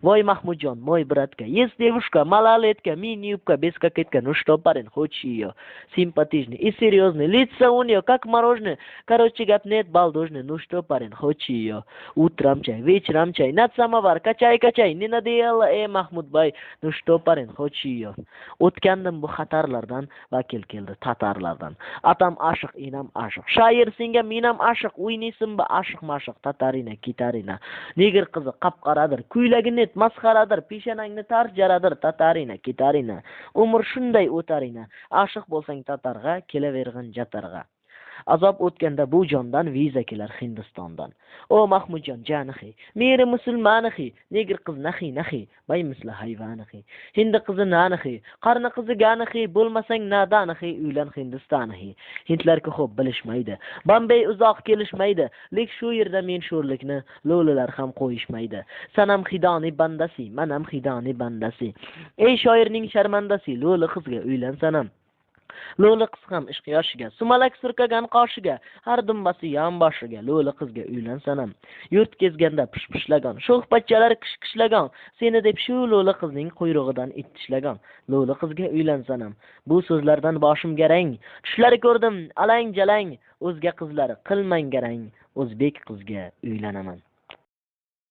Voy Mahmudjon, moy bratка, есть девушка, малолетка, мини-юбка, без кокетка, ну что, парень, хочешь ее? Симпатичный и серьезный, лицо у нее как мороженое, короче, гап нет, балдужный, ну что, парень, хочешь ее? Утром чай, вечером чай, над самовар, качай, не надоело, Mahmud бай, ну что, парень, хочешь ее? O'tgandim bu xatarlardan, vakil keldi tatarlardan. Atam ashiq, inam ashiq. Shoir senga menam ashiq, o'ynaysin bu ashiq mashiq tatarina, kitarina. Negir qizi qapqaradir, kuylagi net masxaradir, peshanangni tars jaradir tatarina, kitarina. Umr shunday o'tarina. Ashiq bo'lsang tatarga, kelaverg'in jatarga. Azob o'tganda bu jondan viza kelar Hindistondan. O Mahmudjon janihi, meri musulmanihi, negir qiz nahi, bay misli hayvanihi. Hindi qizi nanihi, qarni qizi ganihi, bo'lmasang nadanihi, uylan Hindistonihi. Hindlarga xo'p bilishmaydi, Bombay uzoq kelishmaydi, lek shu yerda men sho'rlikni lo'lilar ham qo'yishmaydi. Sanam xidoni bandasi, manam xidoni bandasi. Ey shoirning sharmandasi, lo'li qizga uylan sanam. Lo'li qiz ham ishq yoshiga, sumalak surkagan qoshiga, har dumbasi yonboshiga, lo'li qizga uylansanam. Yurt kezganda pishpishlagan, sho'xpachchalar qishqishlagan, seni deb shu lo'li qizning quyrug'idan ittishlagan, lo'li qizga uylansanam. Bu so'zlardan boshim garang, tushlari ko'rdim alang jalang, o'zga qizlar qilmang garang, o'zbek qizga uylanaman.